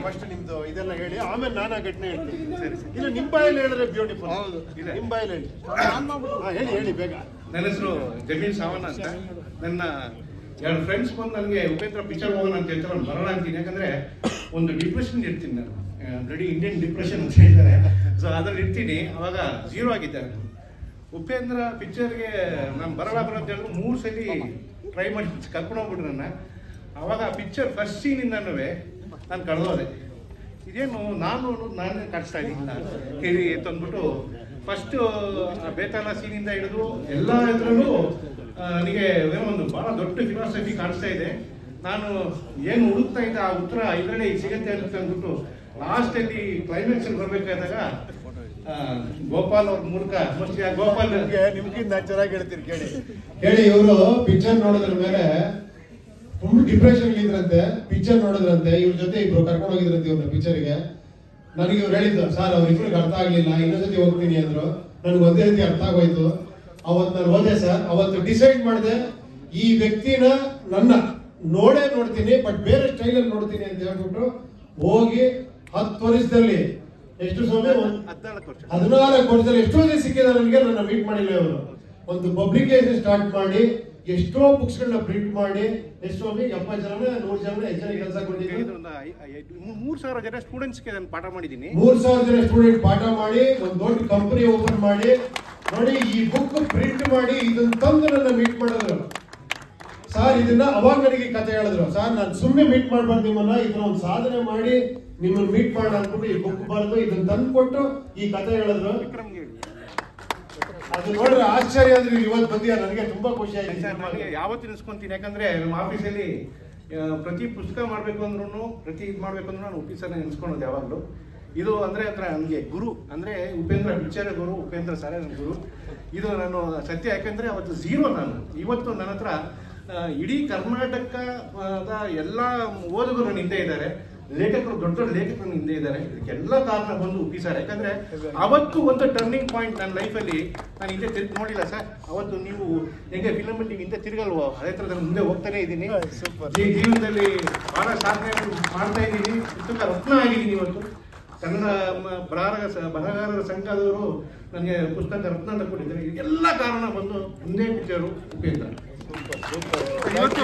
First ನಿಮ್ದು ಇದೆಲ್ಲ ಹೇಳಿ ಆಮೇಲೆ ನಾನು ಆ ಘಟನೆ ಹೇಳ್ತೀನಿ. ಇಲ್ಲ ನಿಮ್ಮ ಬಾಯಲ್ಲಿ ಹೇಳಿದ್ರೆ ಬ್ಯೂಟಿಫುಲ್. ನಿಮ್ಮ ಬಾಯಲ್ಲಿ ಹೇಳಿ ಹೇಳಿ ಬೇಗ. ನನ್ನ ಹೆಸರು ಜಮೀನ್ ಸಾವಣ್ಣ ಅಂತ. ನನ್ನ 2 ಫ್ರೆಂಡ್ಸ್ ಬಂದು ನನಗೆ ಉಪೇಂದ್ರ ಪಿಕ್ಚರ್ ಹೋಗೋಣ ಅಂತ ಹೇಳ್ತಾರೆ. ನಾನು ಬರೋಣ ಅಂತೀನಿ, ಯಾಕಂದರೆ ಒಂದು ಡಿಪ್ರೆಷನ್ ಇರ್ತೀನಿ ನಾನು. ಬ್ಲಡಿ ಇಂಡಿಯನ್ ಡಿಪ್ರೆಷನ್ ಅಂತ ಹೇಳ್ತಾರೆ. ಸೊ ಅದ್ರಲ್ಲಿ ಇರ್ತೀನಿ. ಅವಾಗ 0 ಆಗಿದ್ದೆ. ಉಪೇಂದ್ರ ಪಿಕ್ಚರ್ಗೆ ನಾನು ಬರೋಣ ಅಂತ ಹೇಳಿದ್ರು 3 ಸಲ ಟ್ರೈ ಮಾಡಿ ಕರ್ಕೊಂಡು ಹೋಗ್ಬಿಟ್ರು ನನ್ನ. ಅವಾಗ ಪಿಕ್ಚರ್ ಫಸ್ಟ್ ಸೀನಿಂದನೂ ನಾನು ಕಳೆದೋದೆ. ಇದೇನು ನಾನೇ ಕಟ್ಸ್ತಾ ಇದ್ದೀನಿ ಹೇಳಿ ತಂದ್ಬಿಟ್ಟು ಫಸ್ಟು ಬೇತಾಳ ಸೀನಿಂದ ಹಿಡಿದು ಎಲ್ಲ ಇದರಲ್ಲೂ ನನಗೆ ಏನೋ ಒಂದು ಭಾಳ ದೊಡ್ಡ ಫಿಲಾಸಫಿ ಕಾಣಿಸ್ತಾ ಇದೆ. ನಾನು ಏನು ಹುಡುಕ್ತಾ ಇದ್ದೆ ಆ ಉತ್ತರ ಇದರಲ್ಲೇ ಸಿಗುತ್ತೆ ಅಂತ ಅಂದ್ಬಿಟ್ಟು ಲಾಸ್ಟಲ್ಲಿ ಕ್ಲೈಮ್ಯಾಕ್ಸಲ್ಲಿ ಬರಬೇಕಾದಾಗ ಗೋಪಾಲ್ ಅವ್ರ ಮೂಲಕ ಗೋಪಾಲ್ ನಿಮ್ಗಿಂತ ನಾನು ಚೆನ್ನಾಗಿ ಹೇಳ್ತೀರಿ ಕೇಳಿ ಹೇಳಿ. ಇವರು ಪಿಕ್ಚರ್ ನೋಡೋದ್ರ ಮೇಲೆ ಫುಲ್ ಡಿಪ್ರೆಷನ್ ಇದ್ರಂತೆ. ಪಿಕ್ಚರ್ ನೋಡಿದ್ರಂತೆ, ಇವ್ರ ಜೊತೆ ಇಬ್ರು ಕರ್ಕೊಂಡು ಹೋಗಿದ್ರಂತೆ ಇವ್ರನ್ನ ಪಿಕ್ಚರ್ಗೆ. ನನಗೆ ಇವ್ರು ಹೇಳಿದ್ರು, ಸರ್ ಅವ್ರಿಬ್ರಿಗೆ ಅರ್ಥ ಆಗ್ಲಿಲ್ಲ, ಇನ್ನೊಂದ್ಸತಿ ಹೋಗ್ತೀನಿ ಅಂದ್ರು. ನನಗೆ ಒಂದೇ ರೀತಿ ಅರ್ಥ ಆಗೋಯ್ತು. ಅವತ್ತು ನಾನು ಹೋದೆ ಸರ್. ಅವತ್ತು ಡಿಸೈಡ್ ಮಾಡಿದೆ, ಈ ವ್ಯಕ್ತಿನ ನನ್ನ ನೋಡ್ತೀನಿ, ಬಟ್ ಬೇರೆ ಸ್ಟೈಲಲ್ಲಿ ನೋಡ್ತೀನಿ ಅಂತ ಹೇಳ್ಬಿಟ್ಟು ಹೋಗಿ 10 ವರ್ಷದಲ್ಲಿ ಎಷ್ಟು ಸ್ವಾಮಿ 14 ವರ್ಷದಲ್ಲಿ ಎಷ್ಟೋ ಜನ ಸಿಕ್ಕಿದ ನನಗೆ. ನನ್ನ ಮೀಟ್ ಮಾಡಿಲ್ಲ ಇವರು. ಒಂದು ಪಬ್ಲಿಕೇಶನ್ ಸ್ಟಾರ್ಟ್ ಮಾಡಿ ಎಷ್ಟೋ ಬುಕ್ಸ್ ಗಳನ್ನ ಪ್ರಿಂಟ್ ಮಾಡಿ ಎಷ್ಟೋ 70 ಜನ 100 ಜನ ಹೆಚ್ಚು ಜನ ಕೆಲಸ ಕೊಟ್ಟಿದ್ದೀನಿ. 3000 ಜನ ಸ್ಟೂಡೆಂಟ್ಸ್ಗೆ ನಾನು ಪಾಠ ಮಾಡಿದ್ದೀನಿ. 3000 ಜನ ಸ್ಟೂಡೆಂಟ್ ಪಾಠ ಮಾಡಿ ಒಂದು ದೊಡ್ಡ ಕಂಪನಿ ಓಪನ್ ಮಾಡಿ ನೋಡಿ ಈ ಬುಕ್ ಪ್ರಿಂಟ್ ಮಾಡಿ ಇದನ್ನ ತಂದು ನನ್ನ ಮೀಟ್ ಮಾಡಿದ್ರು. ಸರ್ ಇದನ್ನ ಅವಾಗ ನನಗೆ ಕತೆ ಹೇಳಿದ್ರು, ಸರ್ ನಾನು ಸುಮ್ಮನೆ ಮೀಟ್ ಮಾಡ್ಬಾರ್ದು ನಿಮ್ಮನ್ನ, ಇದನ್ನ ಒಂದು ಸಾಧನೆ ಮಾಡಿ ನಿಮ್ಮನ್ನ ಮೀಟ್ ಮಾಡೋಣ ಅಂದ್ಬಿಟ್ಟು ಈ ಬುಕ್ ಬರೆದು ಇದನ್ನ ತಂದು ಕೊಟ್ಟು ಈ ಕತೆ ಹೇಳಿದ್ರು. ಅದು ನೋಡ್ರೆ ಆಶ್ಚರ್ಯ ಆದ್ರೆ ಇವತ್ತು ಬಂದಿಯ ನನಗೆ ತುಂಬಾ ಖುಷಿ ಆಯ್ತು. ನನಗೆ ಯಾವತ್ತು ನೆನೆಸ್ಕೊಂತೀನಿ, ಯಾಕಂದ್ರೆ ನಮ್ಮ ಆಫೀಸಲ್ಲಿ ಪ್ರತಿ ಪುಸ್ತಕ ಮಾಡಬೇಕು ಅಂದ್ರೂ ಪ್ರತಿ ಇದು ಮಾಡಬೇಕು ಅಂದ್ರೂ ನಾನು ಆಫೀಸರ್ನ ನೆನೆಸ್ಕೊಳೋದು ಯಾವಾಗಲೂ. ಇದು ಅಂದರೆ ಹತ್ರ ನನಗೆ ಗುರು ಅಂದರೆ ಉಪೇಂದ್ರ ಪಿಕ್ಚರ್ ಗುರು, ಉಪೇಂದ್ರ ಸರ್ ನನ್ನ ಗುರು. ಇದು ನಾನು ಸತ್ಯ, ಯಾಕಂದರೆ ಅವತ್ತು 0 ನಾನು. ಇವತ್ತು ನನ್ನ ಹತ್ರ ಇಡೀ ಕರ್ನಾಟಕದ ಎಲ್ಲ ಓದುಗರು ನನ್ನ ಹಿಂದೆ ಇದ್ದಾರೆ, ಲೇಖಕರು ದೊಡ್ಡ ದೊಡ್ಡ ಲೇಖಕರು ಹಿಂದೆ ಇದ್ದಾರೆ. ಇದಕ್ಕೆಲ್ಲ ಕಾರಣ ಬಂದು ಉಪಿ ಸರ್. ಯಾಕಂದರೆ ಅವತ್ತು ಒಂದು ಟರ್ನಿಂಗ್ ಪಾಯಿಂಟ್ ನನ್ನ ಲೈಫಲ್ಲಿ. ನಾನು ಹಿಂದೆ ತಿರುಗಿ ನೋಡಿಲ್ಲ ಸರ್. ಅವತ್ತು ನೀವು ಹೇಗೆ ಫಿಲಮಲ್ಲಿ ನೀವು ಹಿಂದೆ ತಿರುಗಲ್ವೋ ಅದೇ ಥರದ ಮುಂದೆ ಹೋಗ್ತಾನೆ ಇದ್ದೀನಿ. ಜೀವನದಲ್ಲಿ ಭಾಳ ಸಾಧನೆ ಮಾಡ್ತಾ ಇದ್ದೀನಿ. ಪುಸ್ತಕ ರತ್ನ ಆಗಿದ್ದೀನಿ. ಇವತ್ತು ಕನ್ನಡ ಬರಹಗಾರರ ಸಂಘದವರು ನನಗೆ ಪುಸ್ತಕ ರತ್ನ ಅಂತ ಕೊಟ್ಟಿದ್ದಾರೆ. ಇದೆಲ್ಲ ಕಾರಣ ಬಂದು ಒಂದೇ ಪಿಕ್ಚರು ಉಪೇಂದ್ರ. ಇವತ್ತು